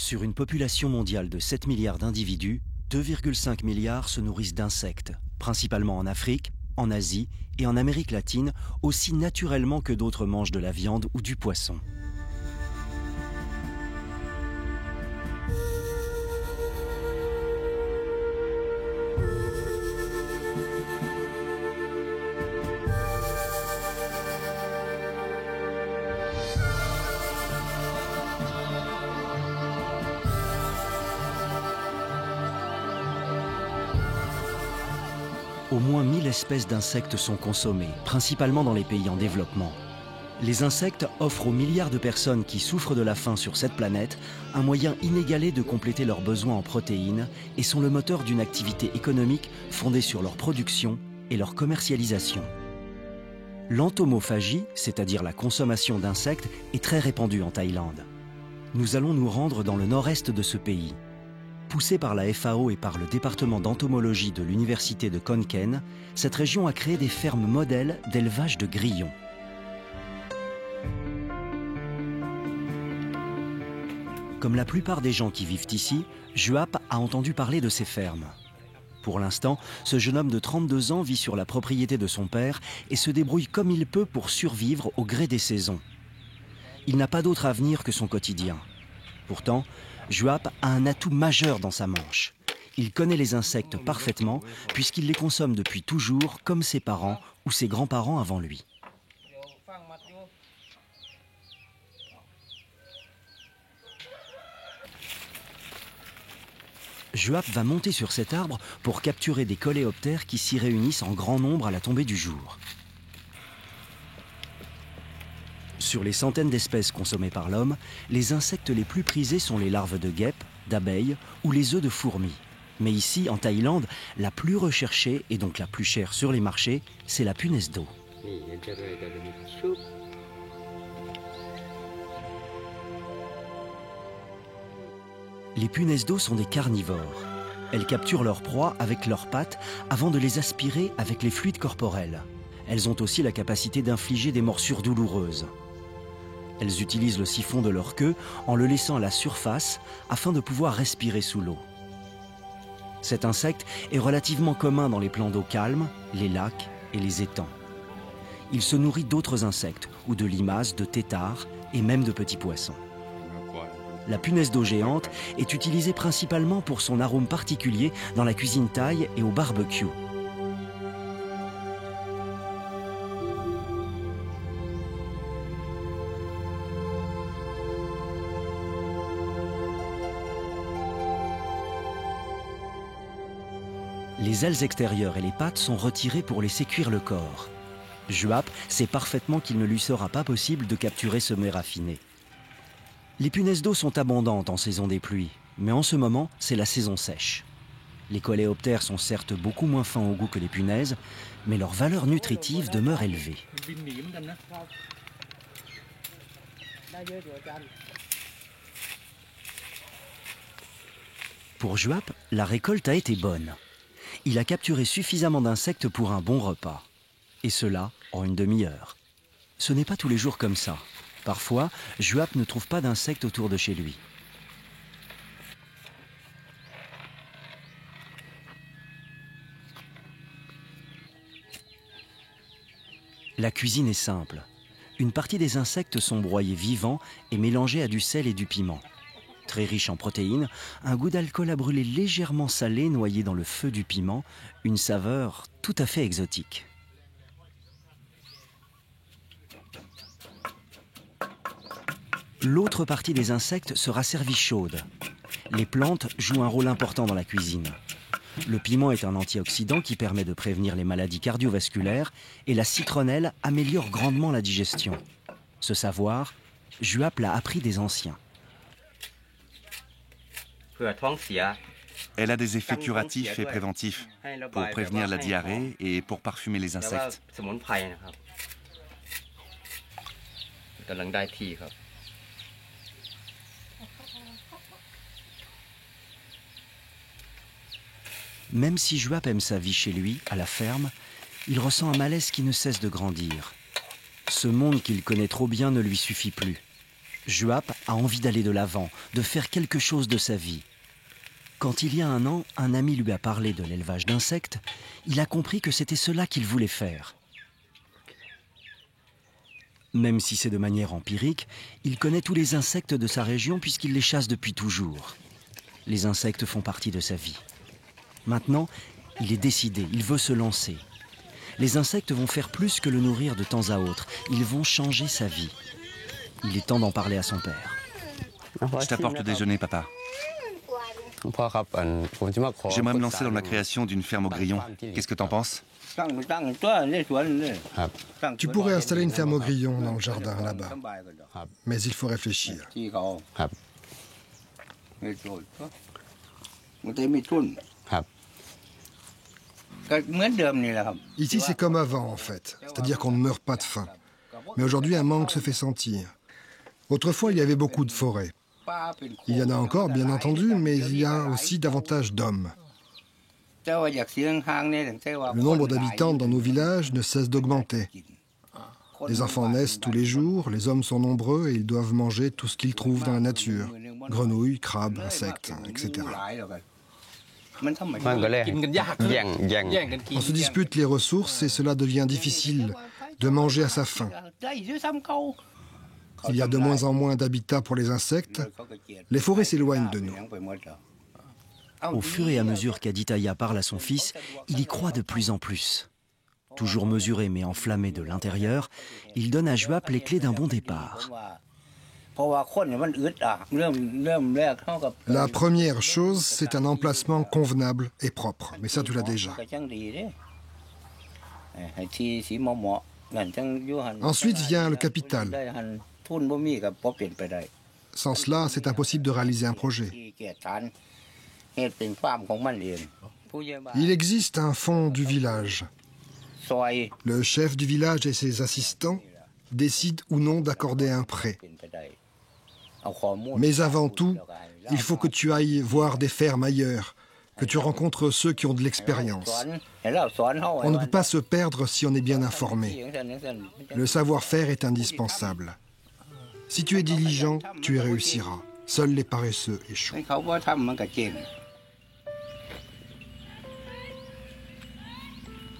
Sur une population mondiale de 7 milliards d'individus, 2,5 milliards se nourrissent d'insectes, principalement en Afrique, en Asie et en Amérique latine, aussi naturellement que d'autres mangent de la viande ou du poisson. Au moins 1000 espèces d'insectes sont consommées, principalement dans les pays en développement. Les insectes offrent aux milliards de personnes qui souffrent de la faim sur cette planète un moyen inégalé de compléter leurs besoins en protéines et sont le moteur d'une activité économique fondée sur leur production et leur commercialisation. L'entomophagie, c'est-à-dire la consommation d'insectes, est très répandue en Thaïlande. Nous allons nous rendre dans le nord-est de ce pays. Poussée par la FAO et par le département d'entomologie de l'université de Khon Kaen, cette région a créé des fermes modèles d'élevage de grillons. Comme la plupart des gens qui vivent ici, Juap a entendu parler de ces fermes. Pour l'instant, ce jeune homme de 32 ans vit sur la propriété de son père et se débrouille comme il peut pour survivre au gré des saisons. Il n'a pas d'autre avenir que son quotidien. Pourtant, Juap a un atout majeur dans sa manche. Il connaît les insectes parfaitement puisqu'il les consomme depuis toujours comme ses parents ou ses grands-parents avant lui. Juap va monter sur cet arbre pour capturer des coléoptères qui s'y réunissent en grand nombre à la tombée du jour. Sur les centaines d'espèces consommées par l'homme, les insectes les plus prisés sont les larves de guêpes, d'abeilles ou les œufs de fourmis. Mais ici, en Thaïlande, la plus recherchée et donc la plus chère sur les marchés, c'est la punaise d'eau. Les punaises d'eau sont des carnivores. Elles capturent leurs proies avec leurs pattes avant de les aspirer avec les fluides corporels. Elles ont aussi la capacité d'infliger des morsures douloureuses. Elles utilisent le siphon de leur queue en le laissant à la surface afin de pouvoir respirer sous l'eau. Cet insecte est relativement commun dans les plans d'eau calmes, les lacs et les étangs. Il se nourrit d'autres insectes ou de limaces, de têtards et même de petits poissons. La punaise d'eau géante est utilisée principalement pour son arôme particulier dans la cuisine thaï et au barbecue. Les ailes extérieures et les pattes sont retirées pour laisser cuire le corps. Juap sait parfaitement qu'il ne lui sera pas possible de capturer ce mets raffiné. Les punaises d'eau sont abondantes en saison des pluies, mais en ce moment, c'est la saison sèche. Les coléoptères sont certes beaucoup moins fins au goût que les punaises, mais leur valeur nutritive demeure élevée. Pour Juap, la récolte a été bonne. Il a capturé suffisamment d'insectes pour un bon repas. Et cela en une demi-heure. Ce n'est pas tous les jours comme ça. Parfois, Juap ne trouve pas d'insectes autour de chez lui. La cuisine est simple. Une partie des insectes sont broyés vivants et mélangés à du sel et du piment. Très riche en protéines, un goût d'alcool à brûler légèrement salé noyé dans le feu du piment, une saveur tout à fait exotique. L'autre partie des insectes sera servie chaude. Les plantes jouent un rôle important dans la cuisine. Le piment est un antioxydant qui permet de prévenir les maladies cardiovasculaires et la citronnelle améliore grandement la digestion. Ce savoir, Juap l'a appris des anciens. Elle a des effets curatifs et préventifs pour prévenir la diarrhée et pour parfumer les insectes. Même si Juap aime sa vie chez lui, à la ferme, il ressent un malaise qui ne cesse de grandir. Ce monde qu'il connaît trop bien ne lui suffit plus. Juap a envie d'aller de l'avant, de faire quelque chose de sa vie. Quand il y a un an, un ami lui a parlé de l'élevage d'insectes, il a compris que c'était cela qu'il voulait faire. Même si c'est de manière empirique, il connaît tous les insectes de sa région puisqu'il les chasse depuis toujours. Les insectes font partie de sa vie. Maintenant, il est décidé, il veut se lancer. Les insectes vont faire plus que le nourrir de temps à autre, ils vont changer sa vie. Il est temps d'en parler à son père. Je t'apporte le déjeuner, papa. J'aimerais me lancer dans la création d'une ferme aux grillons. Qu'est-ce que t'en penses? Tu pourrais installer une ferme aux grillons dans le jardin, là-bas. Mais il faut réfléchir. Ici, c'est comme avant, en fait. C'est-à-dire qu'on ne meurt pas de faim. Mais aujourd'hui, un manque se fait sentir. Autrefois, il y avait beaucoup de forêts. Il y en a encore, bien entendu, mais il y a aussi davantage d'hommes. Le nombre d'habitants dans nos villages ne cesse d'augmenter. Les enfants naissent tous les jours, les hommes sont nombreux et ils doivent manger tout ce qu'ils trouvent dans la nature. Grenouilles, crabes, insectes, etc. On se dispute les ressources et cela devient difficile de manger à sa faim. Il y a de moins en moins d'habitat pour les insectes. Les forêts s'éloignent de nous. Au fur et à mesure qu'Aditya parle à son fils, il y croit de plus en plus. Toujours mesuré mais enflammé de l'intérieur, il donne à Juap les clés d'un bon départ. La première chose, c'est un emplacement convenable et propre. Mais ça, tu l'as déjà. Ensuite vient le capital. Sans cela, c'est impossible de réaliser un projet. Il existe un fonds du village. Le chef du village et ses assistants décident ou non d'accorder un prêt. Mais avant tout, il faut que tu ailles voir des fermes ailleurs, que tu rencontres ceux qui ont de l'expérience. On ne peut pas se perdre si on est bien informé. Le savoir-faire est indispensable. Si tu es diligent, tu y réussiras. Seuls les paresseux échouent.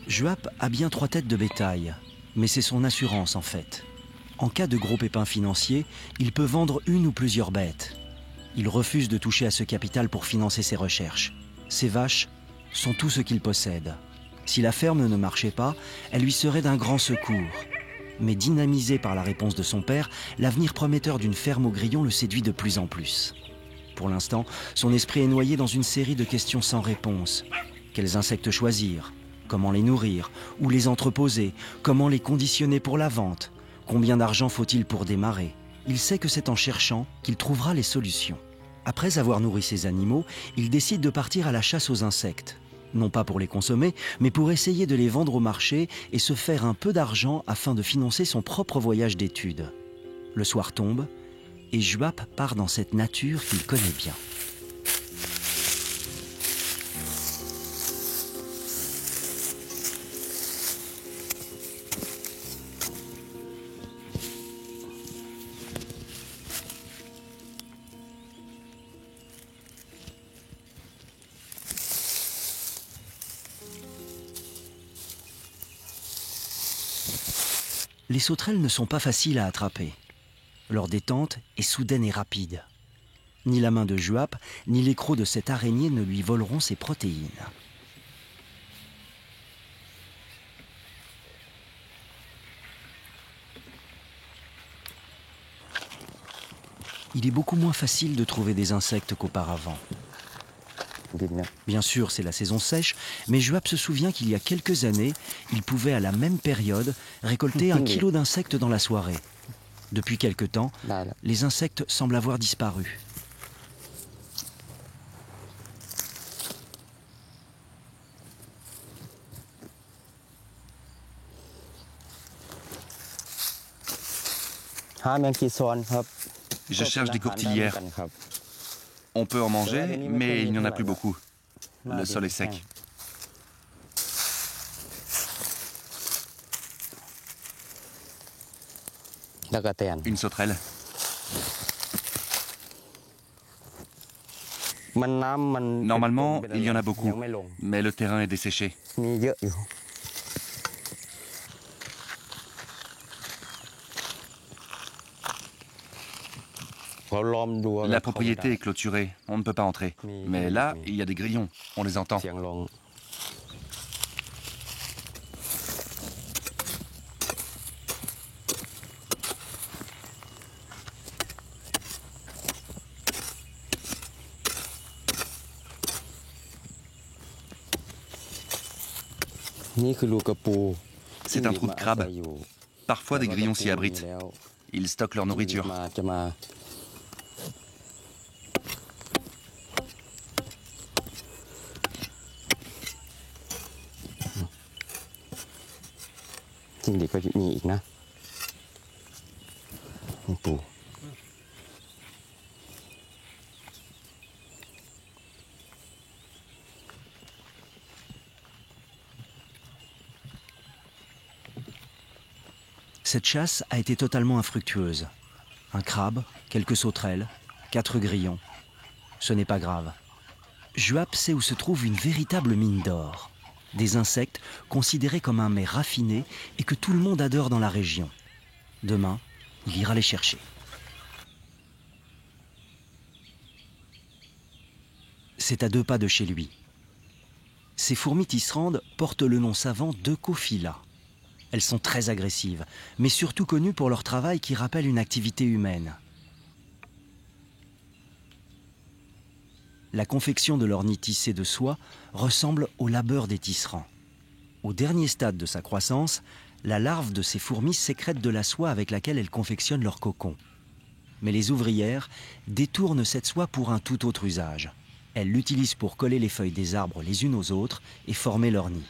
Juap a bien 3 têtes de bétail, mais c'est son assurance en fait. En cas de gros pépins financiers, il peut vendre une ou plusieurs bêtes. Il refuse de toucher à ce capital pour financer ses recherches. Ses vaches sont tout ce qu'il possède. Si la ferme ne marchait pas, elle lui serait d'un grand secours. Mais dynamisé par la réponse de son père, l'avenir prometteur d'une ferme aux grillons le séduit de plus en plus. Pour l'instant, son esprit est noyé dans une série de questions sans réponse. Quels insectes choisir? Comment les nourrir? Où les entreposer? Comment les conditionner pour la vente? Combien d'argent faut-il pour démarrer? Il sait que c'est en cherchant qu'il trouvera les solutions. Après avoir nourri ses animaux, il décide de partir à la chasse aux insectes. Non pas pour les consommer, mais pour essayer de les vendre au marché et se faire un peu d'argent afin de financer son propre voyage d'études. Le soir tombe et Juap part dans cette nature qu'il connaît bien. Les sauterelles ne sont pas faciles à attraper. Leur détente est soudaine et rapide. Ni la main de Juap, ni les crocs de cette araignée ne lui voleront ses protéines. Il est beaucoup moins facile de trouver des insectes qu'auparavant. Bien sûr, c'est la saison sèche, mais Juap se souvient qu'il y a quelques années, il pouvait à la même période récolter 1 kilo d'insectes dans la soirée. Depuis quelque temps, les insectes semblent avoir disparu. Je cherche des courtilières. On peut en manger, mais il n'y en a plus beaucoup. Le sol est sec. Une sauterelle. Normalement, il y en a beaucoup, mais le terrain est desséché. La propriété est clôturée, on ne peut pas entrer. Mais là, il y a des grillons, on les entend. C'est un trou de crabe. Parfois, des grillons s'y abritent. Ils stockent leur nourriture. Cette chasse a été totalement infructueuse. Un crabe, quelques sauterelles, 4 grillons. Ce n'est pas grave. Juap sait où se trouve une véritable mine d'or. Des insectes considérés comme un mets raffiné et que tout le monde adore dans la région. Demain, il ira les chercher. C'est à 2 pas de chez lui. Ces fourmis tisserandes portent le nom savant d'Eucophila. Elles sont très agressives, mais surtout connues pour leur travail qui rappelle une activité humaine. La confection de leur nid tissé de soie ressemble au labeur des tisserands. Au dernier stade de sa croissance, la larve de ces fourmis sécrète de la soie avec laquelle elles confectionnent leur cocon. Mais les ouvrières détournent cette soie pour un tout autre usage. Elles l'utilisent pour coller les feuilles des arbres les unes aux autres et former leur nid.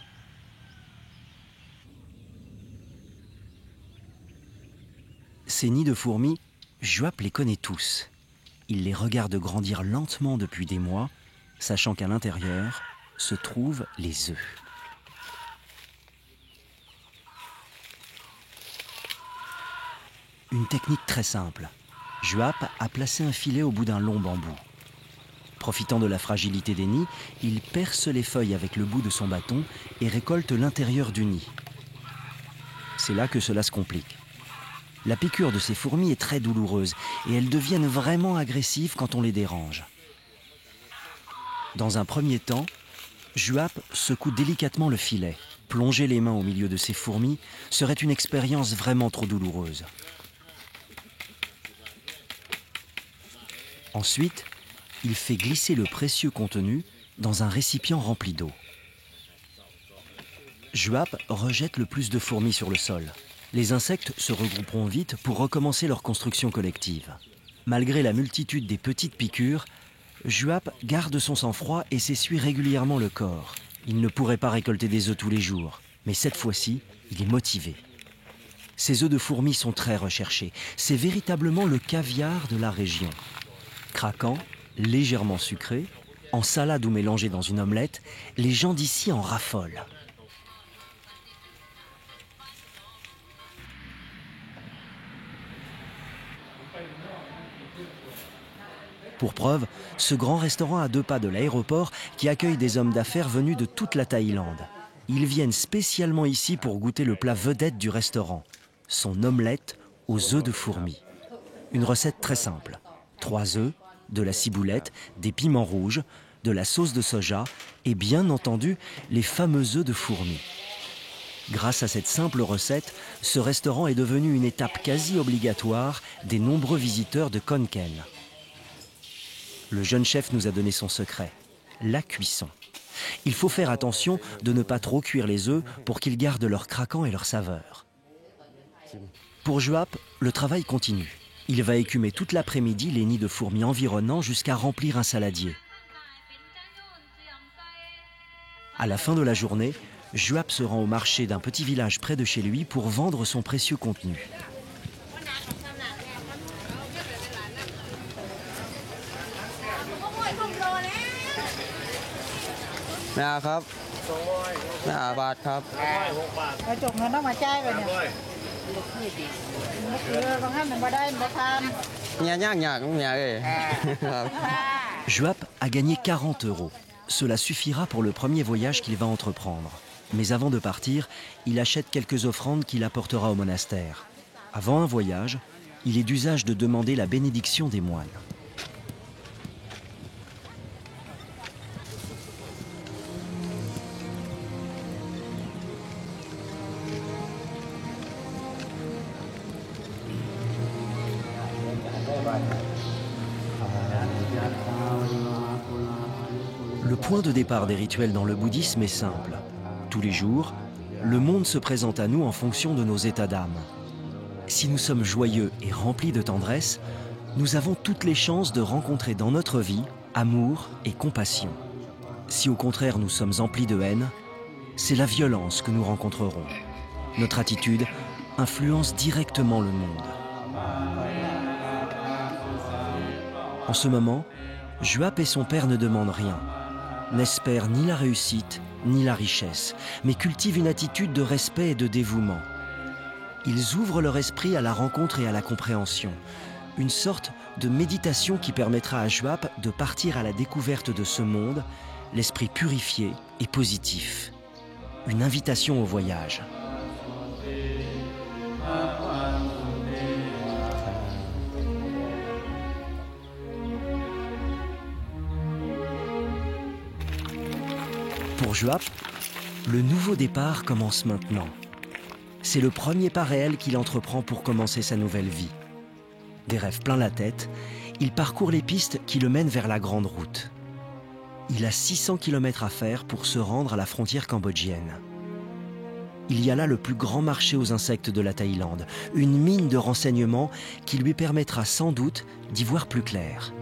Ces nids de fourmis, Juap les connaît tous. Il les regarde grandir lentement depuis des mois, sachant qu'à l'intérieur se trouvent les œufs. Une technique très simple. Juap a placé un filet au bout d'un long bambou. Profitant de la fragilité des nids, il perce les feuilles avec le bout de son bâton et récolte l'intérieur du nid. C'est là que cela se complique. La piqûre de ces fourmis est très douloureuse et elles deviennent vraiment agressives quand on les dérange. Dans un premier temps, Juap secoue délicatement le filet. Plonger les mains au milieu de ces fourmis serait une expérience vraiment trop douloureuse. Ensuite, il fait glisser le précieux contenu dans un récipient rempli d'eau. Juap rejette le plus de fourmis sur le sol. Les insectes se regrouperont vite pour recommencer leur construction collective. Malgré la multitude des petites piqûres, Juap garde son sang-froid et s'essuie régulièrement le corps. Il ne pourrait pas récolter des œufs tous les jours, mais cette fois-ci, il est motivé. Ces œufs de fourmis sont très recherchés. C'est véritablement le caviar de la région. Craquant, légèrement sucré, en salade ou mélangé dans une omelette, les gens d'ici en raffolent. Pour preuve, ce grand restaurant à 2 pas de l'aéroport qui accueille des hommes d'affaires venus de toute la Thaïlande. Ils viennent spécialement ici pour goûter le plat vedette du restaurant, son omelette aux œufs de fourmis. Une recette très simple. 3 œufs, de la ciboulette, des piments rouges, de la sauce de soja et bien entendu les fameux œufs de fourmis. Grâce à cette simple recette, ce restaurant est devenu une étape quasi obligatoire des nombreux visiteurs de Khon Kaen. Le jeune chef nous a donné son secret, la cuisson. Il faut faire attention de ne pas trop cuire les œufs pour qu'ils gardent leur craquant et leur saveur. Pour Juap, le travail continue. Il va écumer toute l'après-midi les nids de fourmis environnants jusqu'à remplir un saladier. À la fin de la journée, Juap se rend au marché d'un petit village près de chez lui pour vendre son précieux contenu. Juap a gagné 40 €. Cela suffira pour le premier voyage qu'il va entreprendre. Mais avant de partir, il achète quelques offrandes qu'il apportera au monastère. Avant un voyage, il est d'usage de demander la bénédiction des moines. Le point de départ des rituels dans le bouddhisme est simple. Tous les jours, le monde se présente à nous en fonction de nos états d'âme. Si nous sommes joyeux et remplis de tendresse, nous avons toutes les chances de rencontrer dans notre vie amour et compassion. Si au contraire nous sommes emplis de haine, c'est la violence que nous rencontrerons. Notre attitude influence directement le monde. En ce moment, Juap et son père ne demandent rien, n'espèrent ni la réussite ni la richesse, mais cultivent une attitude de respect et de dévouement. Ils ouvrent leur esprit à la rencontre et à la compréhension, une sorte de méditation qui permettra à Juap de partir à la découverte de ce monde, l'esprit purifié et positif. Une invitation au voyage. Pour Juap, le nouveau départ commence maintenant. C'est le premier pas réel qu'il entreprend pour commencer sa nouvelle vie. Des rêves plein la tête, il parcourt les pistes qui le mènent vers la grande route. Il a 600 km à faire pour se rendre à la frontière cambodgienne. Il y a là le plus grand marché aux insectes de la Thaïlande, une mine de renseignements qui lui permettra sans doute d'y voir plus clair.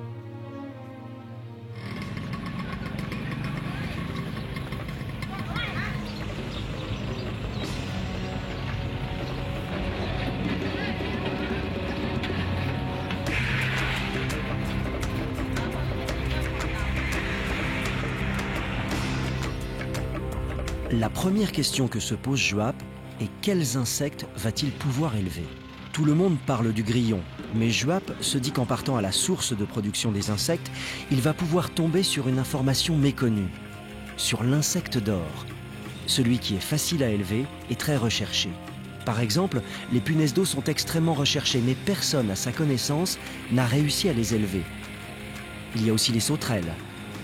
La première question que se pose Juap est quels insectes va-t-il pouvoir élever? Tout le monde parle du grillon, mais Juap se dit qu'en partant à la source de production des insectes, il va pouvoir tomber sur une information méconnue, sur l'insecte d'or, celui qui est facile à élever et très recherché. Par exemple, les punaises d'eau sont extrêmement recherchées, mais personne à sa connaissance n'a réussi à les élever. Il y a aussi les sauterelles,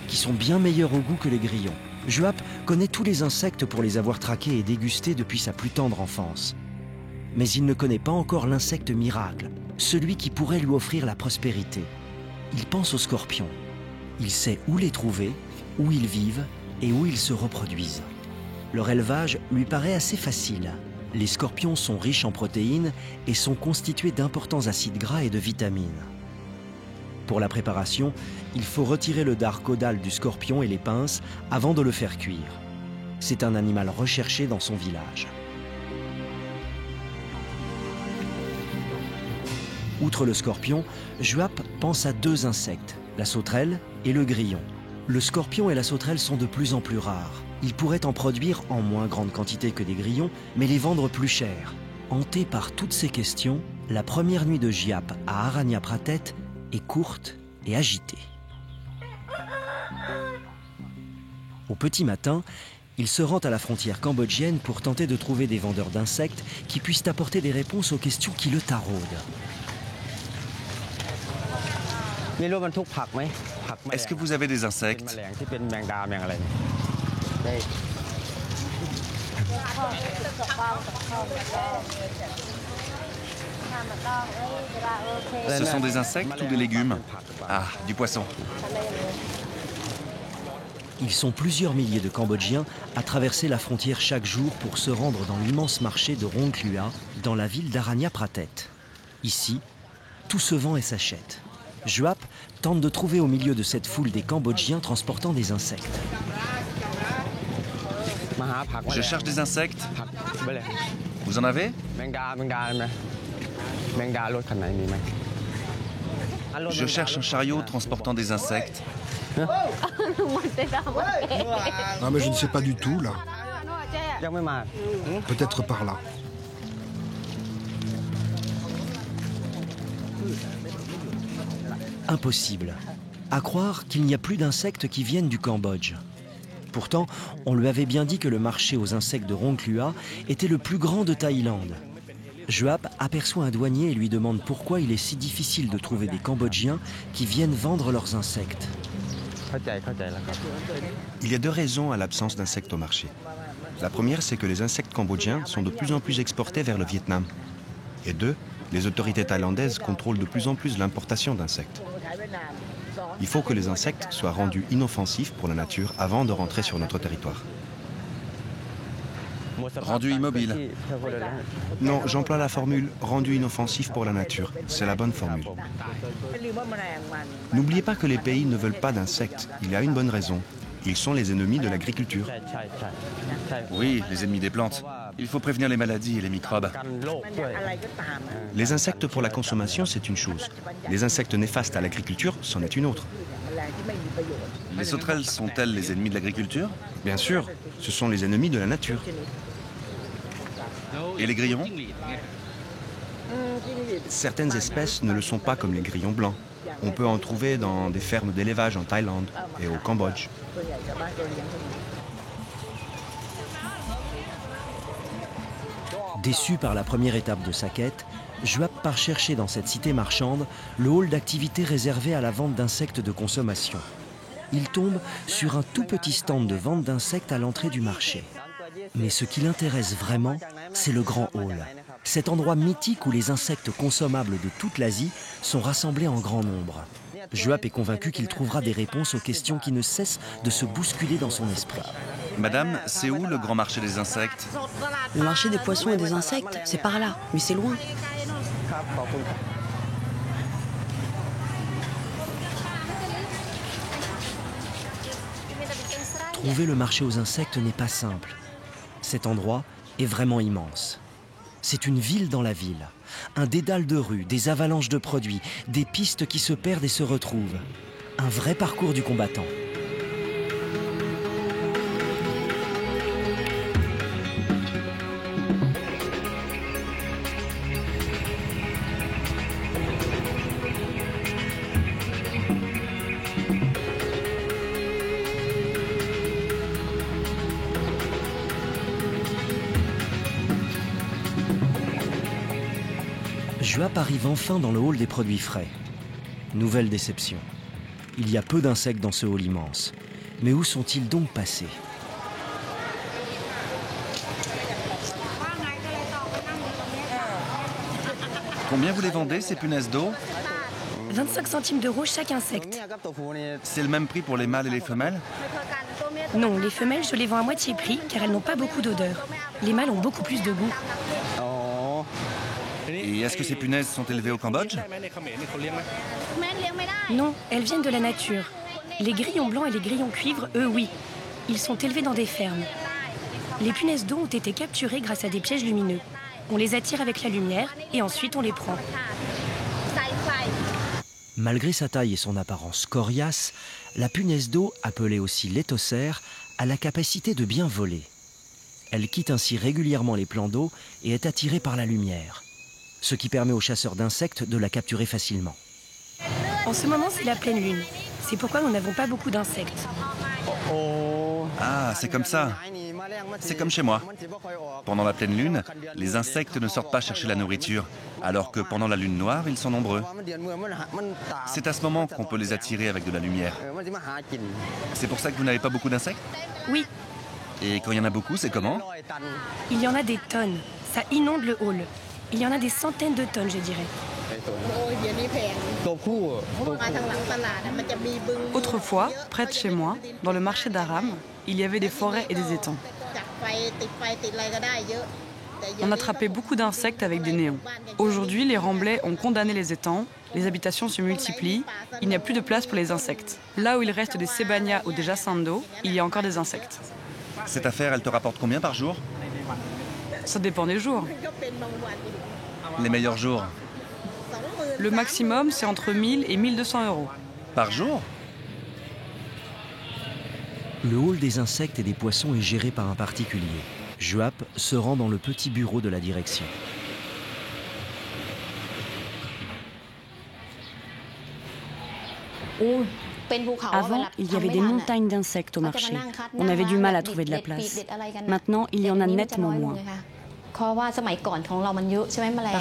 qui sont bien meilleures au goût que les grillons. Juap connaît tous les insectes pour les avoir traqués et dégustés depuis sa plus tendre enfance. Mais il ne connaît pas encore l'insecte miracle, celui qui pourrait lui offrir la prospérité. Il pense aux scorpions. Il sait où les trouver, où ils vivent et où ils se reproduisent. Leur élevage lui paraît assez facile. Les scorpions sont riches en protéines et sont constitués d'importants acides gras et de vitamines. Pour la préparation, il faut retirer le dard caudal du scorpion et les pinces avant de le faire cuire. C'est un animal recherché dans son village. Outre le scorpion, Juap pense à deux insectes, la sauterelle et le grillon. Le scorpion et la sauterelle sont de plus en plus rares. Il pourrait en produire en moins grande quantité que des grillons, mais les vendre plus cher. Hanté par toutes ces questions, la première nuit de Juap à Aranya Pratet est courte et agitée. Au petit matin, il se rend à la frontière cambodgienne pour tenter de trouver des vendeurs d'insectes qui puissent apporter des réponses aux questions qui le taraudent. Est-ce que vous avez des insectes? Ce sont des insectes ou des légumes? Ah, du poisson. Ils sont plusieurs milliers de Cambodgiens à traverser la frontière chaque jour pour se rendre dans l'immense marché de Rong Klua, dans la ville d'Aranya Pratet. Ici, tout se vend et s'achète. Juap tente de trouver au milieu de cette foule des Cambodgiens transportant des insectes. Je cherche des insectes. Vous en avez? Je cherche un chariot transportant des insectes. Ah, mais je ne sais pas du tout, là. Peut-être par là. Impossible. À croire qu'il n'y a plus d'insectes qui viennent du Cambodge. Pourtant, on lui avait bien dit que le marché aux insectes de Rongklua était le plus grand de Thaïlande. Joap aperçoit un douanier et lui demande pourquoi il est si difficile de trouver des Cambodgiens qui viennent vendre leurs insectes. Il y a deux raisons à l'absence d'insectes au marché. La première, c'est que les insectes cambodgiens sont de plus en plus exportés vers le Vietnam. Et deux, les autorités thaïlandaises contrôlent de plus en plus l'importation d'insectes. Il faut que les insectes soient rendus inoffensifs pour la nature avant de rentrer sur notre territoire. Rendu immobile. Non, j'emploie la formule « rendu inoffensif pour la nature ». C'est la bonne formule. N'oubliez pas que les pays ne veulent pas d'insectes. Il y a une bonne raison. Ils sont les ennemis de l'agriculture. Oui, les ennemis des plantes. Il faut prévenir les maladies et les microbes. Les insectes pour la consommation, c'est une chose. Les insectes néfastes à l'agriculture, c'en est une autre. Les sauterelles sont-elles les ennemis de l'agriculture? Bien sûr, ce sont les ennemis de la nature. Et les grillons? Certaines espèces ne le sont pas comme les grillons blancs. On peut en trouver dans des fermes d'élevage en Thaïlande et au Cambodge. Déçu par la première étape de sa quête, Joap part chercher dans cette cité marchande le hall d'activité réservé à la vente d'insectes de consommation. Il tombe sur un tout petit stand de vente d'insectes à l'entrée du marché. Mais ce qui l'intéresse vraiment, c'est le grand hall. Cet endroit mythique où les insectes consommables de toute l'Asie sont rassemblés en grand nombre. Joap est convaincu qu'il trouvera des réponses aux questions qui ne cessent de se bousculer dans son esprit. Madame, c'est où le grand marché des insectes? Le marché des poissons et des insectes, c'est par là, mais c'est loin. Trouver le marché aux insectes n'est pas simple. Cet endroit est vraiment immense. C'est une ville dans la ville. Un dédale de rues, des avalanches de produits, des pistes qui se perdent et se retrouvent. Un vrai parcours du combattant. Joap arrive enfin dans le hall des produits frais. Nouvelle déception. Il y a peu d'insectes dans ce hall immense. Mais où sont-ils donc passés? Combien vous les vendez, ces punaises d'eau? 25 centimes d'euros chaque insecte. C'est le même prix pour les mâles et les femelles? Non, les femelles, je les vends à moitié prix car elles n'ont pas beaucoup d'odeur. Les mâles ont beaucoup plus de goût. Et est-ce que ces punaises sont élevées au Cambodge? Non, elles viennent de la nature. Les grillons blancs et les grillons cuivre, eux, oui. Ils sont élevés dans des fermes. Les punaises d'eau ont été capturées grâce à des pièges lumineux. On les attire avec la lumière et ensuite on les prend. Malgré sa taille et son apparence coriace, la punaise d'eau, appelée aussi léthocère, a la capacité de bien voler. Elle quitte ainsi régulièrement les plans d'eau et est attirée par la lumière, ce qui permet aux chasseurs d'insectes de la capturer facilement. En ce moment, c'est la pleine lune. C'est pourquoi nous n'avons pas beaucoup d'insectes. Ah, c'est comme ça. C'est comme chez moi. Pendant la pleine lune, les insectes ne sortent pas chercher la nourriture, alors que pendant la lune noire, ils sont nombreux. C'est à ce moment qu'on peut les attirer avec de la lumière. C'est pour ça que vous n'avez pas beaucoup d'insectes? Oui, Et quand il y en a beaucoup, c'est comment? il y en a des tonnes. Ça inonde le hall. Il y en a des centaines de tonnes, je dirais. Autrefois, près de chez moi, dans le marché d'Aram, il y avait des forêts et des étangs. On attrapait beaucoup d'insectes avec des néons. Aujourd'hui, les remblais ont condamné les étangs, les habitations se multiplient, il n'y a plus de place pour les insectes. Là où il reste des cébanias ou des jacinthes, il y a encore des insectes. Cette affaire, elle te rapporte combien par jour? Ça dépend des jours. Les meilleurs jours? Le maximum, c'est entre 1000 et 1200 euros. Par jour? Le hall des insectes et des poissons est géré par un particulier. Joap se rend dans le petit bureau de la direction. Avant, il y avait des montagnes d'insectes au marché. On avait du mal à trouver de la place. Maintenant, il y en a nettement moins. Parce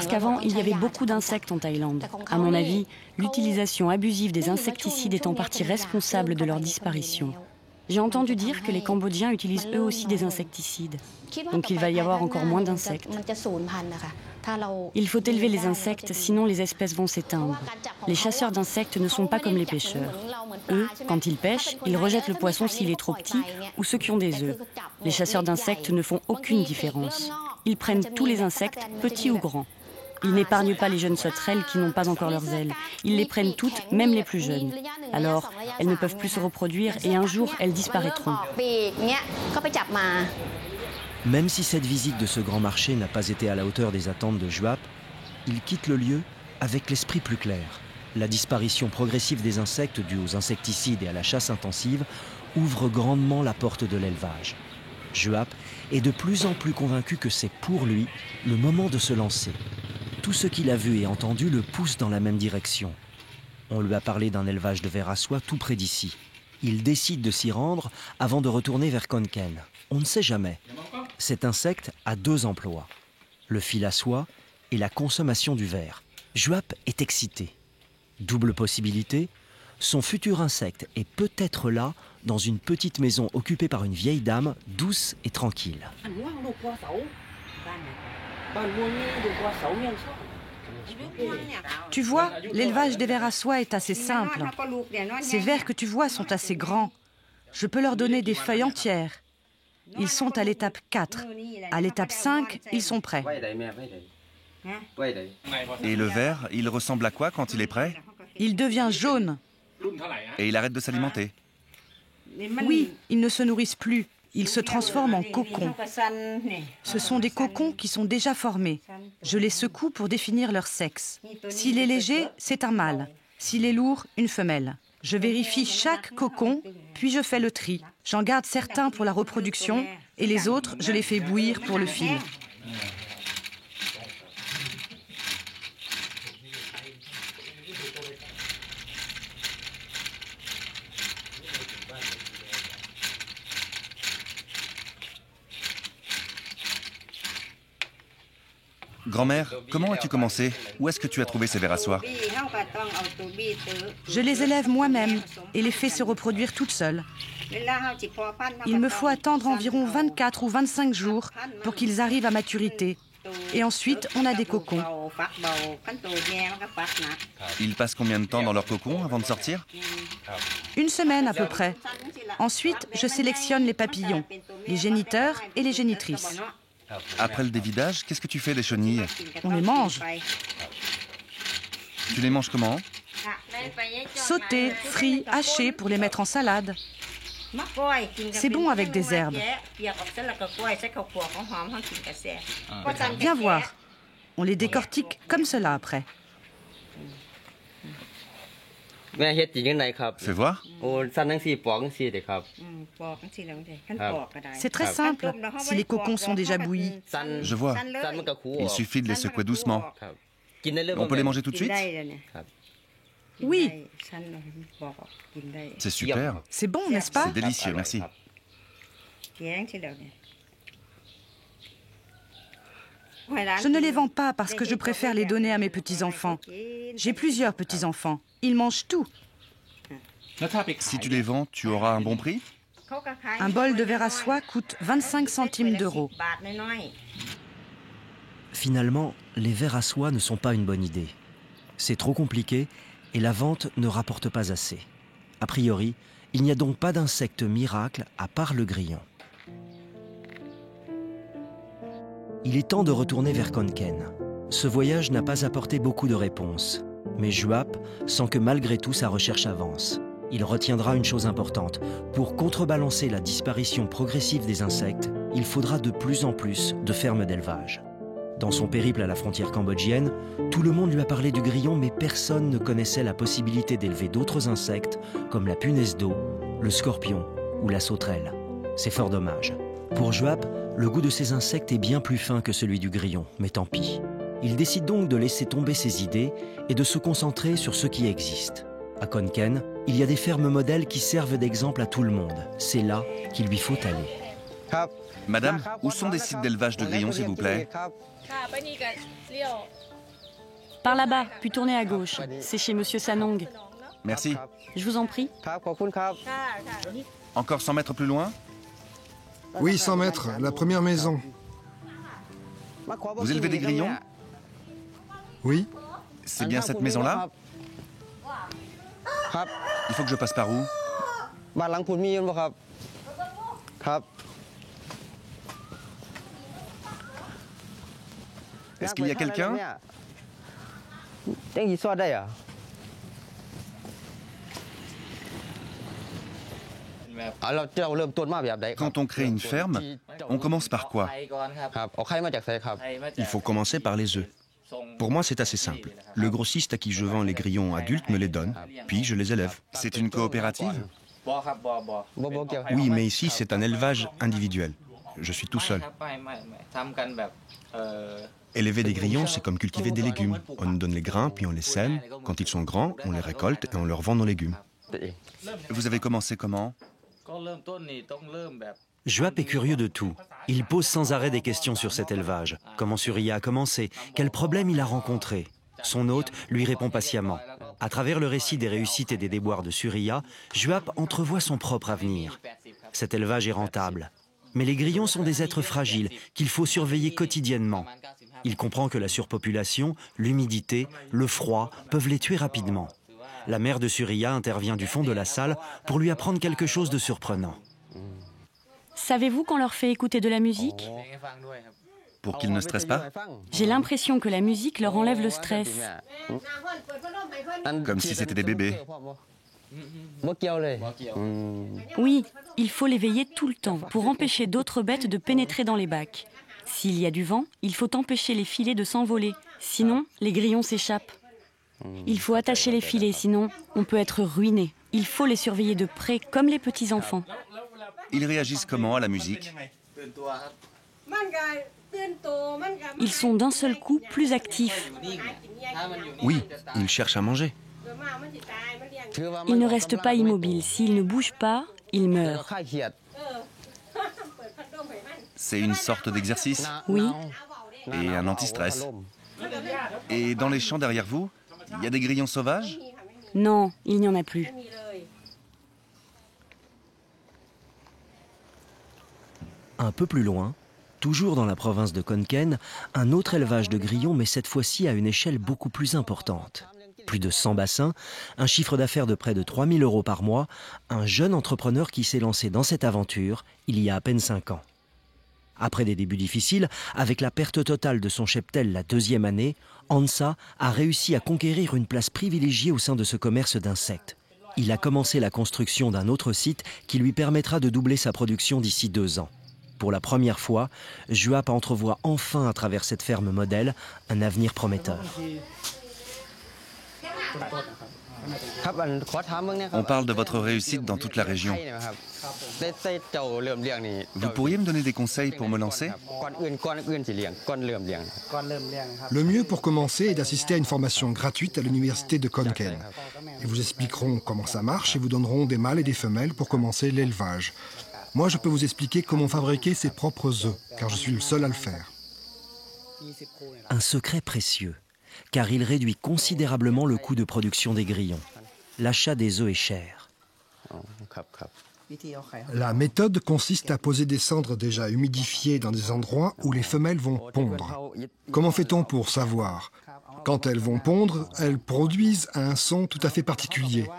qu'avant, il y avait beaucoup d'insectes en Thaïlande. À mon avis, l'utilisation abusive des insecticides est en partie responsable de leur disparition. J'ai entendu dire que les Cambodgiens utilisent eux aussi des insecticides. Donc il va y avoir encore moins d'insectes. Il faut élever les insectes, sinon les espèces vont s'éteindre. Les chasseurs d'insectes ne sont pas comme les pêcheurs. Eux, quand ils pêchent, ils rejettent le poisson s'il est trop petit ou ceux qui ont des œufs. Les chasseurs d'insectes ne font aucune différence. Ils prennent tous les insectes, petits ou grands. Ils n'épargnent pas les jeunes sauterelles qui n'ont pas encore leurs ailes. Ils les prennent toutes, même les plus jeunes. Alors, elles ne peuvent plus se reproduire et un jour, elles disparaîtront. Même si cette visite de ce grand marché n'a pas été à la hauteur des attentes de Juap, il quitte le lieu avec l'esprit plus clair. La disparition progressive des insectes due aux insecticides et à la chasse intensive ouvre grandement la porte de l'élevage. Juap est de plus en plus convaincu que c'est pour lui le moment de se lancer. Tout ce qu'il a vu et entendu le pousse dans la même direction. On lui a parlé d'un élevage de vers à soie tout près d'ici. Il décide de s'y rendre avant de retourner vers Khon Kaen. On ne sait jamais. Cet insecte a 2 emplois, le fil à soie et la consommation du verre. Juap est excité. Double possibilité, son futur insecte est peut-être là, dans une petite maison occupée par une vieille dame, douce et tranquille. Tu vois, l'élevage des vers à soie est assez simple. Ces vers que tu vois sont assez grands. Je peux leur donner des feuilles entières. Ils sont à l'étape 4. À l'étape 5, ils sont prêts. Et le ver, il ressemble à quoi quand il est prêt? Il devient jaune. Et il arrête de s'alimenter. Oui, ils ne se nourrissent plus. Ils se transforment en cocons. Ce sont des cocons qui sont déjà formés. Je les secoue pour définir leur sexe. S'il est léger, c'est un mâle. S'il est lourd, une femelle. Je vérifie chaque cocon, puis je fais le tri. J'en garde certains pour la reproduction et les autres, je les fais bouillir pour le fil. Grand-mère, comment as-tu commencé? Où est-ce que tu as trouvé ces vers à soie? Je les élève moi-même et les fais se reproduire toutes seules. Il me faut attendre environ 24 ou 25 jours pour qu'ils arrivent à maturité. Et ensuite, on a des cocons. Ils passent combien de temps dans leur cocon avant de sortir? 1 semaine à peu près. Ensuite, je sélectionne les papillons, les géniteurs et les génitrices. Après le dévidage, qu'est-ce que tu fais des chenilles? On les mange. Tu les manges comment? Sautés, frits, hachés pour les mettre en salade. C'est bon avec des herbes. Viens voir. On les décortique comme cela après. Fais voir. C'est très simple, si les cocons sont déjà bouillis. Je vois. Il suffit de les secouer doucement. On peut les manger tout de suite? Oui. C'est super. C'est bon, n'est-ce pas? C'est délicieux, merci. Je ne les vends pas parce que je préfère les donner à mes petits-enfants. J'ai plusieurs petits-enfants. Ils mangent tout. Si tu les vends, tu auras un bon prix? Un bol de verre à soie coûte 25 centimes d'euros. Finalement, les vers à soie ne sont pas une bonne idée. C'est trop compliqué et la vente ne rapporte pas assez. A priori, il n'y a donc pas d'insecte miracle à part le grillon. Il est temps de retourner vers Khon Kaen. Ce voyage n'a pas apporté beaucoup de réponses. Mais Juap sent que malgré tout sa recherche avance. Il retiendra une chose importante. Pour contrebalancer la disparition progressive des insectes, il faudra de plus en plus de fermes d'élevage. Dans son périple à la frontière cambodgienne, tout le monde lui a parlé du grillon, mais personne ne connaissait la possibilité d'élever d'autres insectes comme la punaise d'eau, le scorpion ou la sauterelle. C'est fort dommage. Pour Juap, le goût de ces insectes est bien plus fin que celui du grillon, mais tant pis. Il décide donc de laisser tomber ses idées et de se concentrer sur ce qui existe. À Konken, il y a des fermes modèles qui servent d'exemple à tout le monde. C'est là qu'il lui faut aller. Madame, où sont des sites d'élevage de grillons, s'il vous plaît? Par là-bas, puis tournez à gauche. C'est chez Monsieur Sanong. Merci. Je vous en prie. Encore 100 mètres plus loin? Oui, 100 mètres, la première maison. Vous élevez des grillons? Oui. C'est bien cette maison-là? Il faut que je passe par où? Est-ce qu'il y a quelqu'un? Quand on crée une ferme, on commence par quoi? Il faut commencer par les œufs. Pour moi, c'est assez simple. Le grossiste à qui je vends les grillons adultes me les donne, puis je les élève. C'est une coopérative? Oui, mais ici, c'est un élevage individuel. Je suis tout seul. Élever des grillons, c'est comme cultiver des légumes. On nous donne les grains, puis on les sème. Quand ils sont grands, on les récolte et on leur vend nos légumes. Vous avez commencé comment? Juap est curieux de tout. Il pose sans arrêt des questions sur cet élevage. Comment Surya a commencé? Quels problèmes il a rencontrés? Son hôte lui répond patiemment. À travers le récit des réussites et des déboires de Surya, Juap entrevoit son propre avenir. Cet élevage est rentable. Mais les grillons sont des êtres fragiles qu'il faut surveiller quotidiennement. Il comprend que la surpopulation, l'humidité, le froid peuvent les tuer rapidement. La mère de Surya intervient du fond de la salle pour lui apprendre quelque chose de surprenant. Savez-vous qu'on leur fait écouter de la musique? Pour qu'ils ne stressent pas? J'ai l'impression que la musique leur enlève le stress. Comme si c'était des bébés. Oui, il faut les veiller tout le temps pour empêcher d'autres bêtes de pénétrer dans les bacs. S'il y a du vent, il faut empêcher les filets de s'envoler. Sinon, les grillons s'échappent. Il faut attacher les filets, sinon on peut être ruiné. Il faut les surveiller de près, comme les petits-enfants. Ils réagissent comment à la musique? Ils sont d'un seul coup plus actifs. Oui, ils cherchent à manger. Ils ne restent pas immobiles. S'ils ne bougent pas, ils meurent. C'est une sorte d'exercice? Oui. Et un anti-stress. Et dans les champs derrière vous, il y a des grillons sauvages? Non, il n'y en a plus. Un peu plus loin, toujours dans la province de Konken, un autre élevage de grillons, mais cette fois-ci à une échelle beaucoup plus importante. Plus de 100 bassins, un chiffre d'affaires de près de 3 000 € par mois, un jeune entrepreneur qui s'est lancé dans cette aventure il y a à peine 5 ans. Après des débuts difficiles, avec la perte totale de son cheptel la 2e année, Ansa a réussi à conquérir une place privilégiée au sein de ce commerce d'insectes. Il a commencé la construction d'un autre site qui lui permettra de doubler sa production d'ici 2 ans. Pour la première fois, Juap entrevoit enfin à travers cette ferme modèle un avenir prometteur. On parle de votre réussite dans toute la région. Vous pourriez me donner des conseils pour me lancer? Le mieux pour commencer est d'assister à une formation gratuite à l'université de Konken. Ils vous expliqueront comment ça marche et vous donneront des mâles et des femelles pour commencer l'élevage. Moi, je peux vous expliquer comment fabriquer ses propres œufs, car je suis le seul à le faire. Un secret précieux, car il réduit considérablement le coût de production des grillons. L'achat des œufs est cher. La méthode consiste à poser des cendres déjà humidifiées dans des endroits où les femelles vont pondre. Comment fait-on pour savoir? Quand elles vont pondre, elles produisent un son tout à fait particulier.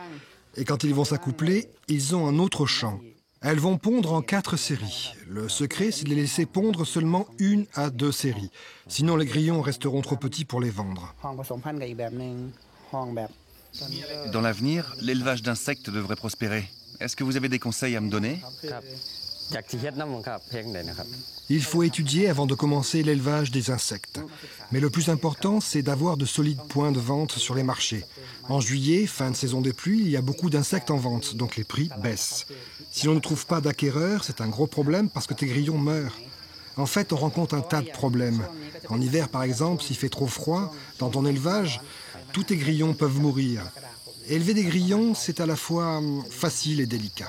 Et quand ils vont s'accoupler, ils ont un autre chant. Elles vont pondre en 4 séries. Le secret, c'est de les laisser pondre seulement 1 à 2 séries. Sinon, les grillons resteront trop petits pour les vendre. Dans l'avenir, l'élevage d'insectes devrait prospérer. Est-ce que vous avez des conseils à me donner? Il faut étudier avant de commencer l'élevage des insectes. Mais le plus important, c'est d'avoir de solides points de vente sur les marchés. En juillet, fin de saison des pluies, il y a beaucoup d'insectes en vente, donc les prix baissent. Si l'on ne trouve pas d'acquéreurs, c'est un gros problème parce que tes grillons meurent. En fait, on rencontre un tas de problèmes. En hiver, par exemple, s'il fait trop froid, dans ton élevage, tous tes grillons peuvent mourir. Élever des grillons, c'est à la fois facile et délicat.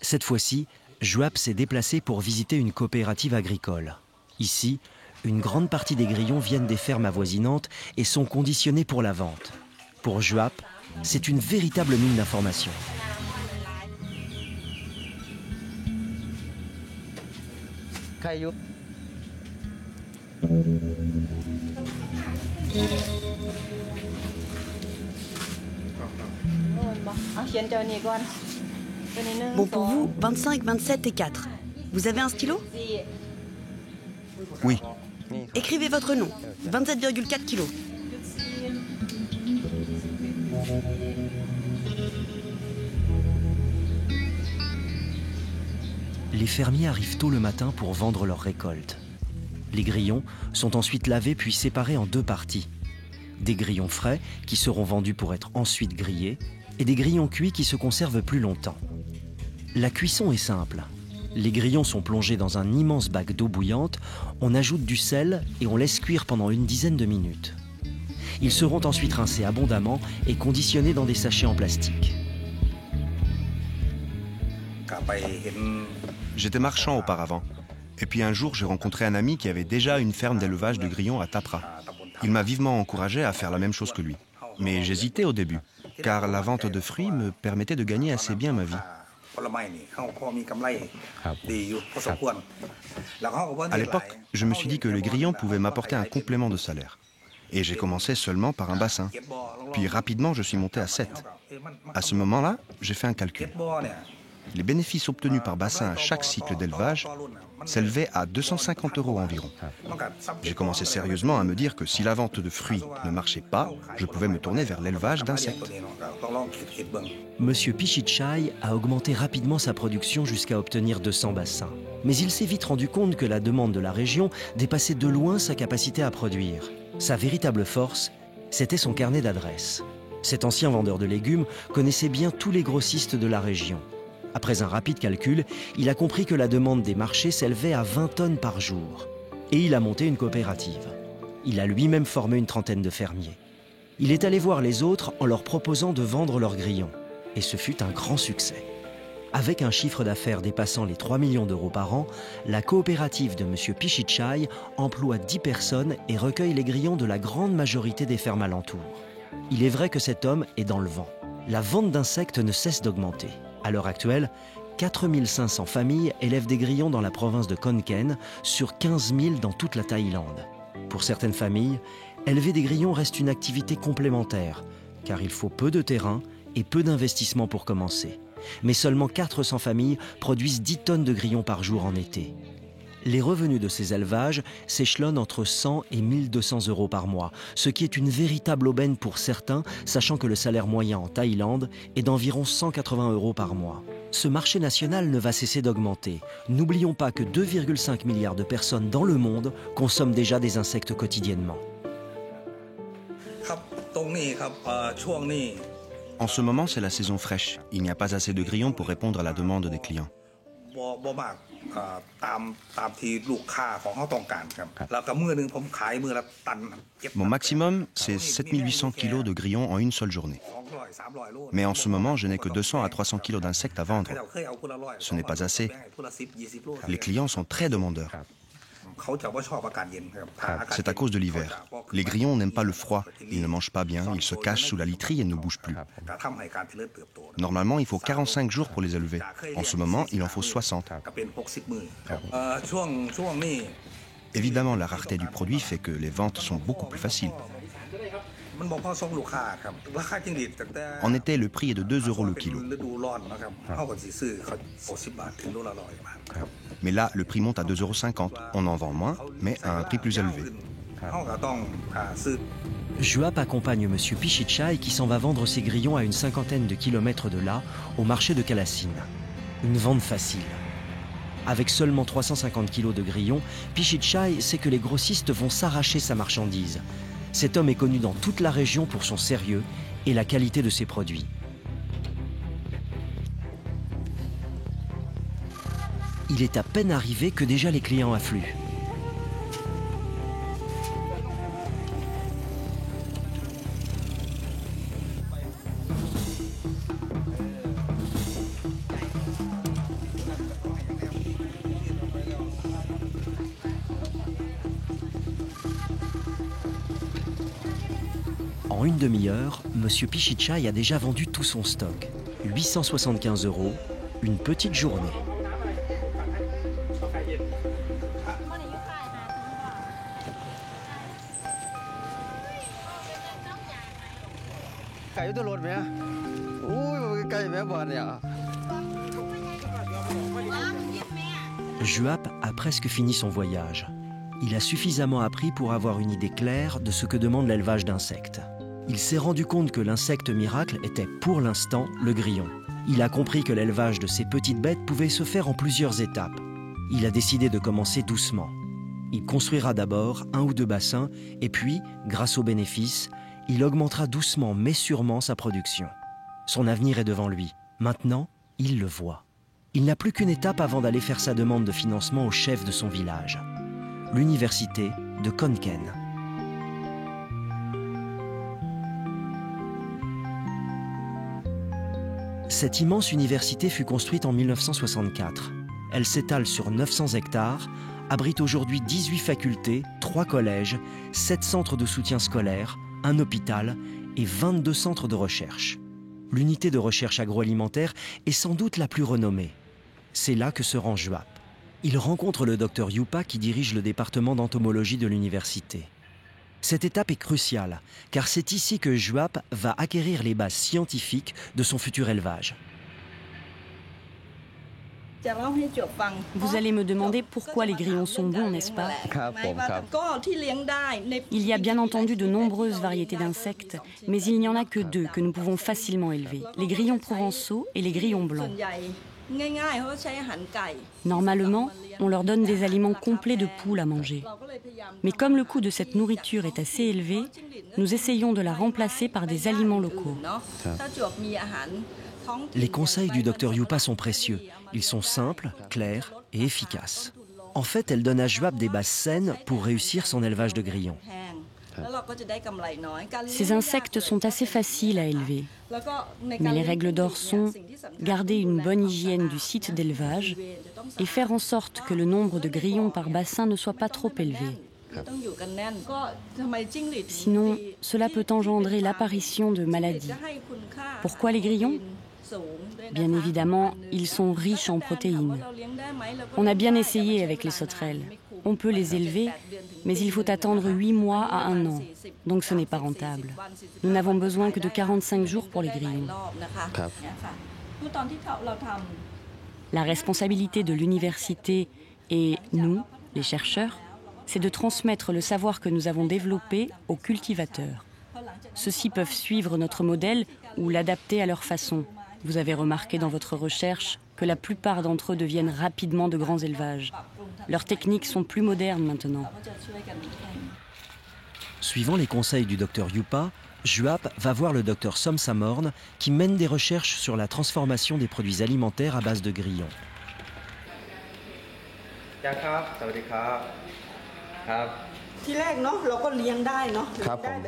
Cette fois-ci, Juap s'est déplacé pour visiter une coopérative agricole. Ici, une grande partie des grillons viennent des fermes avoisinantes et sont conditionnés pour la vente. Pour Juap, c'est une véritable mine d'informations. Bon pour vous, 25, 27 et 4. Vous avez un stylo? Oui. Écrivez votre nom. 27,4 kilos. Les fermiers arrivent tôt le matin pour vendre leurs récoltes. Les grillons sont ensuite lavés puis séparés en deux parties. Des grillons frais qui seront vendus pour être ensuite grillés et des grillons cuits qui se conservent plus longtemps. La cuisson est simple. Les grillons sont plongés dans un immense bac d'eau bouillante, on ajoute du sel et on laisse cuire pendant une dizaine de minutes. Ils seront ensuite rincés abondamment et conditionnés dans des sachets en plastique. J'étais marchand auparavant. Et puis un jour, j'ai rencontré un ami qui avait déjà une ferme d'élevage de grillons à Tapra. Il m'a vivement encouragé à faire la même chose que lui. Mais j'hésitais au début, car la vente de fruits me permettait de gagner assez bien ma vie. À l'époque, je me suis dit que les grillons pouvaient m'apporter un complément de salaire. Et j'ai commencé seulement par un bassin. Puis rapidement, je suis monté à 7. À ce moment-là, j'ai fait un calcul. Les bénéfices obtenus par bassin à chaque cycle d'élevage s'élevaient à 250 € environ. J'ai commencé sérieusement à me dire que si la vente de fruits ne marchait pas, je pouvais me tourner vers l'élevage d'insectes. Monsieur Pichitchai a augmenté rapidement sa production jusqu'à obtenir 200 bassins. Mais il s'est vite rendu compte que la demande de la région dépassait de loin sa capacité à produire. Sa véritable force, c'était son carnet d'adresses. Cet ancien vendeur de légumes connaissait bien tous les grossistes de la région. Après un rapide calcul, il a compris que la demande des marchés s'élevait à 20 tonnes par jour. Et il a monté une coopérative. Il a lui-même formé une trentaine de fermiers. Il est allé voir les autres en leur proposant de vendre leurs grillons. Et ce fut un grand succès. Avec un chiffre d'affaires dépassant les 3 millions d'euros par an, la coopérative de M. Pichitchai emploie 10 personnes et recueille les grillons de la grande majorité des fermes alentours. Il est vrai que cet homme est dans le vent. La vente d'insectes ne cesse d'augmenter. À l'heure actuelle, 4500 familles élèvent des grillons dans la province de Kon Ken, sur 15 000 dans toute la Thaïlande. Pour certaines familles, élever des grillons reste une activité complémentaire, car il faut peu de terrain et peu d'investissement pour commencer. Mais seulement 400 familles produisent 10 tonnes de grillons par jour en été. Les revenus de ces élevages s'échelonnent entre 100 et 1200 € par mois, ce qui est une véritable aubaine pour certains, sachant que le salaire moyen en Thaïlande est d'environ 180 € par mois. Ce marché national ne va cesser d'augmenter. N'oublions pas que 2,5 milliards de personnes dans le monde consomment déjà des insectes quotidiennement. En ce moment, c'est la saison fraîche. Il n'y a pas assez de grillons pour répondre à la demande des clients. Mon maximum, c'est 7800 kg de grillons en une seule journée. Mais en ce moment, je n'ai que 200 à 300 kg d'insectes à vendre. Ce n'est pas assez. Les clients sont très demandeurs. C'est à cause de l'hiver. Les grillons n'aiment pas le froid. Ils ne mangent pas bien, ils se cachent sous la literie et ne bougent plus. Normalement, il faut 45 jours pour les élever. En ce moment, il en faut 60. Évidemment, la rareté du produit fait que les ventes sont beaucoup plus faciles. En été, le prix est de 2 € le kilo. Mais là, le prix monte à 2,50 €. On en vend moins, mais à un prix plus élevé. Juap accompagne M. Pichitchai qui s'en va vendre ses grillons à une cinquantaine de kilomètres de là, au marché de Kalassin. Une vente facile. Avec seulement 350 kilos de grillons, Pichitchai sait que les grossistes vont s'arracher sa marchandise. Cet homme est connu dans toute la région pour son sérieux et la qualité de ses produits. Il est à peine arrivé que déjà les clients affluent. En une demi-heure, M. Pichitchai a déjà vendu tout son stock. 875 €, une petite journée. Juap a presque fini son voyage. Il a suffisamment appris pour avoir une idée claire de ce que demande l'élevage d'insectes. Il s'est rendu compte que l'insecte miracle était, pour l'instant, le grillon. Il a compris que l'élevage de ces petites bêtes pouvait se faire en plusieurs étapes. Il a décidé de commencer doucement. Il construira d'abord 1 ou 2 bassins et puis, grâce aux bénéfices, il augmentera doucement mais sûrement sa production. Son avenir est devant lui. Maintenant, il le voit. Il n'a plus qu'une étape avant d'aller faire sa demande de financement au chef de son village, l'université de Khon Kaen. Cette immense université fut construite en 1964. Elle s'étale sur 900 hectares, abrite aujourd'hui 18 facultés, 3 collèges, 7 centres de soutien scolaire, un hôpital et 22 centres de recherche. L'unité de recherche agroalimentaire est sans doute la plus renommée. C'est là que se rend Juap. Il rencontre le docteur Yupa qui dirige le département d'entomologie de l'université. Cette étape est cruciale, car c'est ici que Juap va acquérir les bases scientifiques de son futur élevage. Vous allez me demander pourquoi les grillons sont bons, n'est-ce pas? Il y a bien entendu de nombreuses variétés d'insectes, mais il n'y en a que 2 que nous pouvons facilement élever, les grillons provençaux et les grillons blancs. Normalement, on leur donne des aliments complets de poules à manger. Mais comme le coût de cette nourriture est assez élevé, nous essayons de la remplacer par des aliments locaux. Les conseils du docteur Yupa sont précieux. Ils sont simples, clairs et efficaces. En fait, elle donne à Juap des bases saines pour réussir son élevage de grillons. Ces insectes sont assez faciles à élever. Mais les règles d'or sont garder une bonne hygiène du site d'élevage et faire en sorte que le nombre de grillons par bassin ne soit pas trop élevé. Sinon, cela peut engendrer l'apparition de maladies. Pourquoi les grillons ? Bien évidemment, ils sont riches en protéines. On a bien essayé avec les sauterelles. On peut les élever, mais il faut attendre 8 mois à 1 an. Donc ce n'est pas rentable. Nous n'avons besoin que de 45 jours pour les grillons. La responsabilité de l'université et nous, les chercheurs, c'est de transmettre le savoir que nous avons développé aux cultivateurs. Ceux-ci peuvent suivre notre modèle ou l'adapter à leur façon. Vous avez remarqué dans votre recherche que la plupart d'entre eux deviennent rapidement de grands élevages. Leurs techniques sont plus modernes maintenant. Suivant les conseils du docteur Yupa, Juap va voir le docteur Somsamorn qui mène des recherches sur la transformation des produits alimentaires à base de grillons.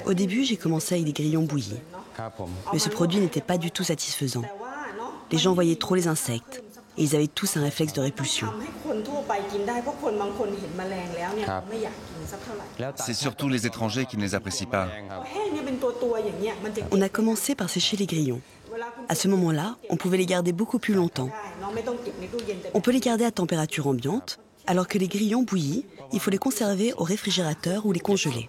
Au début, j'ai commencé avec des grillons bouillis. Mais ce produit n'était pas du tout satisfaisant. Les gens voyaient trop les insectes et ils avaient tous un réflexe de répulsion. C'est surtout les étrangers qui ne les apprécient pas. On a commencé par sécher les grillons. À ce moment-là, on pouvait les garder beaucoup plus longtemps. On peut les garder à température ambiante, alors que les grillons bouillis, il faut les conserver au réfrigérateur ou les congeler.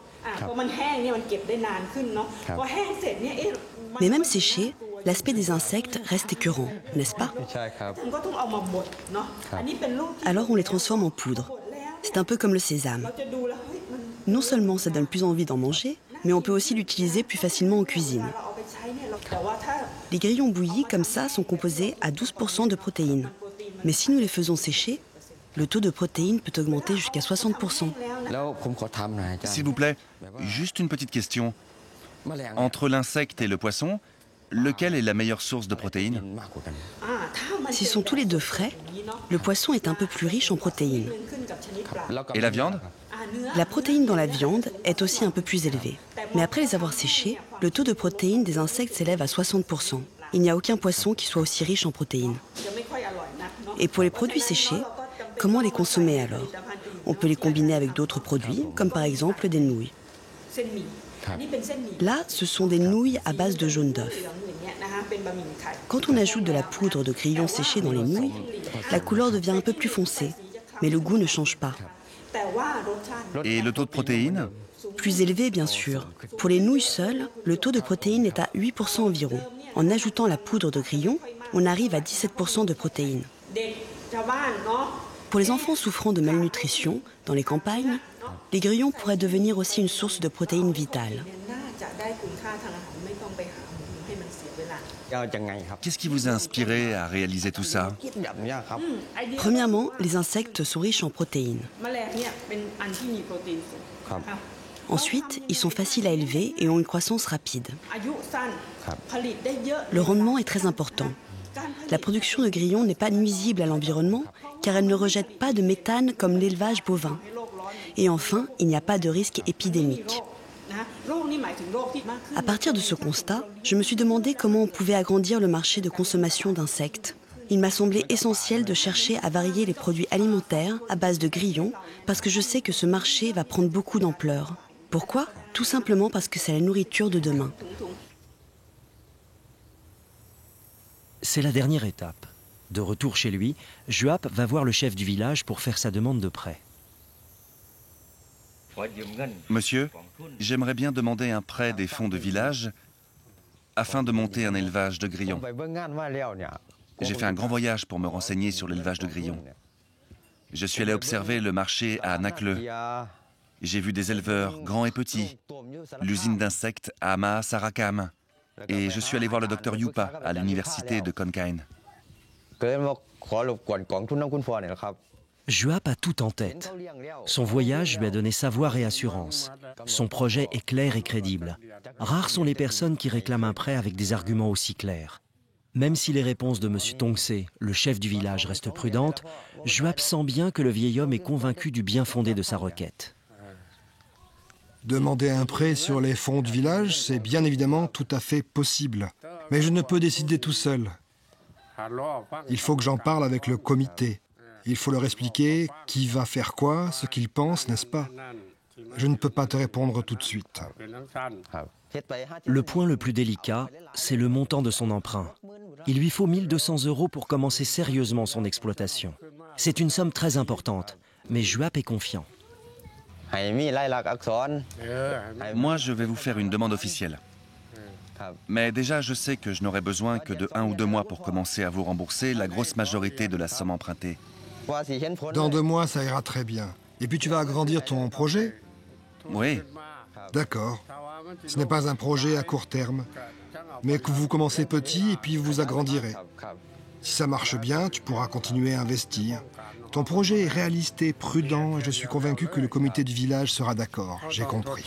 Mais même séchés, l'aspect des insectes reste écœurant, n'est-ce pas? Alors on les transforme en poudre. C'est un peu comme le sésame. Non seulement ça donne plus envie d'en manger, mais on peut aussi l'utiliser plus facilement en cuisine. Les grillons bouillis comme ça sont composés à 12% de protéines. Mais si nous les faisons sécher, le taux de protéines peut augmenter jusqu'à 60%. S'il vous plaît, juste une petite question. Entre l'insecte et le poisson, lequel est la meilleure source de protéines? S'ils sont tous les deux frais, Le poisson est un peu plus riche en protéines. Et la viande? La protéine dans la viande est aussi un peu plus élevée. Mais après les avoir séchés, le taux de protéines des insectes s'élève à 60%. Il n'y a aucun poisson qui soit aussi riche en protéines. Et pour les produits séchés, comment les consommer alors? On peut les combiner avec d'autres produits, comme par exemple des nouilles. Là, ce sont des nouilles à base de jaune d'œuf. Quand on ajoute de la poudre de grillons séchés dans les nouilles, la couleur devient un peu plus foncée, mais le goût ne change pas. Et le taux de protéines? Plus élevé, bien sûr. Pour les nouilles seules, le taux de protéines est à 8% environ. En ajoutant la poudre de grillons, on arrive à 17% de protéines. Pour les enfants souffrant de malnutrition, dans les campagnes, les grillons pourraient devenir aussi une source de protéines vitales. Qu'est-ce qui vous a inspiré à réaliser tout ça? Premièrement, les insectes sont riches en protéines. Ensuite, ils sont faciles à élever et ont une croissance rapide. Le rendement est très important. La production de grillons n'est pas nuisible à l'environnement car elle ne rejette pas de méthane comme l'élevage bovin. Et enfin, il n'y a pas de risque épidémique. À partir de ce constat, je me suis demandé comment on pouvait agrandir le marché de consommation d'insectes. Il m'a semblé essentiel de chercher à varier les produits alimentaires à base de grillons parce que je sais que ce marché va prendre beaucoup d'ampleur. Pourquoi? Tout simplement parce que c'est la nourriture de demain. C'est la dernière étape. De retour chez lui, Juap va voir le chef du village pour faire sa demande de prêt. Monsieur, j'aimerais bien demander un prêt des fonds de village afin de monter un élevage de grillons. J'ai fait un grand voyage pour me renseigner sur l'élevage de grillons. Je suis allé observer le marché à Nakle. J'ai vu des éleveurs, grands et petits, l'usine d'insectes à Mahasarakam. Et je suis allé voir le docteur Yupa à l'université de Konkain. Juap a tout en tête. Son voyage lui a donné savoir et assurance. Son projet est clair et crédible. Rares sont les personnes qui réclament un prêt avec des arguments aussi clairs. Même si les réponses de M. Tongse, le chef du village, restent prudentes, Juap sent bien que le vieil homme est convaincu du bien fondé de sa requête. Demander un prêt sur les fonds du village, c'est bien évidemment tout à fait possible. Mais je ne peux décider tout seul. Il faut que j'en parle avec le comité. Il faut leur expliquer qui va faire quoi, ce qu'ils pensent, n'est-ce pas? Je ne peux pas te répondre tout de suite. Le point le plus délicat, c'est le montant de son emprunt. Il lui faut 1 200 € pour commencer sérieusement son exploitation. C'est une somme très importante, mais Juap est confiant. Moi, je vais vous faire une demande officielle. Mais déjà, je sais que je n'aurai besoin que de 1 ou 2 mois pour commencer à vous rembourser la grosse majorité de la somme empruntée. Dans 2 mois, ça ira très bien. Et puis tu vas agrandir ton projet? Oui. D'accord. Ce n'est pas un projet à court terme, mais que vous commencez petit et puis vous agrandirez. Si ça marche bien, tu pourras continuer à investir. Ton projet est réaliste et prudent et je suis convaincu que le comité du village sera d'accord. J'ai compris.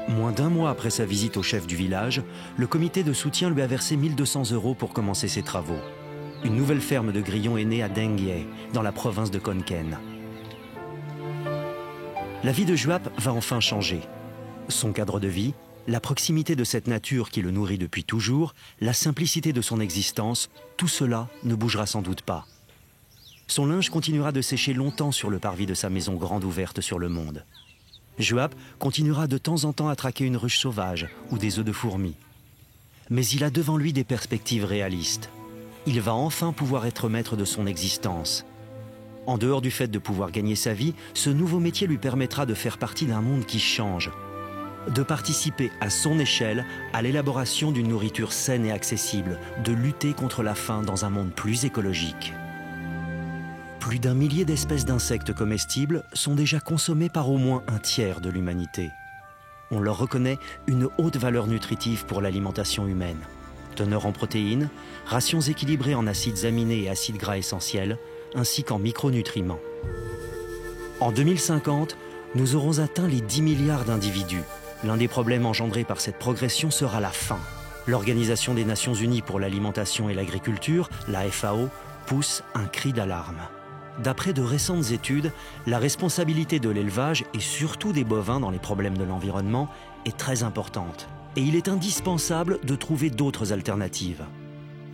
Moins d'1 mois après sa visite au chef du village, le comité de soutien lui a versé 1 200 € pour commencer ses travaux. Une nouvelle ferme de grillons est née à Dengue, dans la province de Konken. La vie de Juap va enfin changer. Son cadre de vie, la proximité de cette nature qui le nourrit depuis toujours, la simplicité de son existence, tout cela ne bougera sans doute pas. Son linge continuera de sécher longtemps sur le parvis de sa maison grande ouverte sur le monde. Juap continuera de temps en temps à traquer une ruche sauvage ou des œufs de fourmis. Mais il a devant lui des perspectives réalistes. Il va enfin pouvoir être maître de son existence. En dehors du fait de pouvoir gagner sa vie, ce nouveau métier lui permettra de faire partie d'un monde qui change, de participer à son échelle à l'élaboration d'une nourriture saine et accessible, de lutter contre la faim dans un monde plus écologique. Plus d'1 millier d'espèces d'insectes comestibles sont déjà consommées par au moins 1/3 de l'humanité. On leur reconnaît une haute valeur nutritive pour l'alimentation humaine. teneur en protéines, rations équilibrées en acides aminés et acides gras essentiels, ainsi qu'en micronutriments. En 2050, nous aurons atteint les 10 milliards d'individus. L'un des problèmes engendrés par cette progression sera la faim. L'Organisation des Nations Unies pour l'alimentation et l'agriculture, la FAO, pousse un cri d'alarme. D'après de récentes études, la responsabilité de l'élevage et surtout des bovins dans les problèmes de l'environnement est très importante. Et il est indispensable de trouver d'autres alternatives.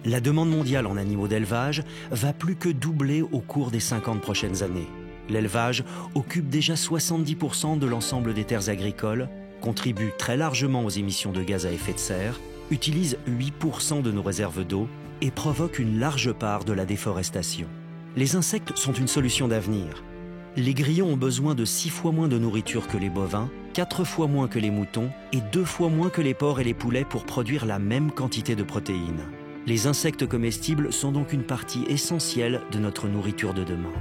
La demande mondiale en animaux d'élevage va plus que doubler au cours des 50 prochaines années. L'élevage occupe déjà 70% de l'ensemble des terres agricoles, contribue très largement aux émissions de gaz à effet de serre, utilise 8% de nos réserves d'eau et provoque une large part de la déforestation. Les insectes sont une solution d'avenir. Les grillons ont besoin de 6 fois moins de nourriture que les bovins, 4 fois moins que les moutons et 2 fois moins que les porcs et les poulets pour produire la même quantité de protéines. Les insectes comestibles sont donc une partie essentielle de notre nourriture de demain.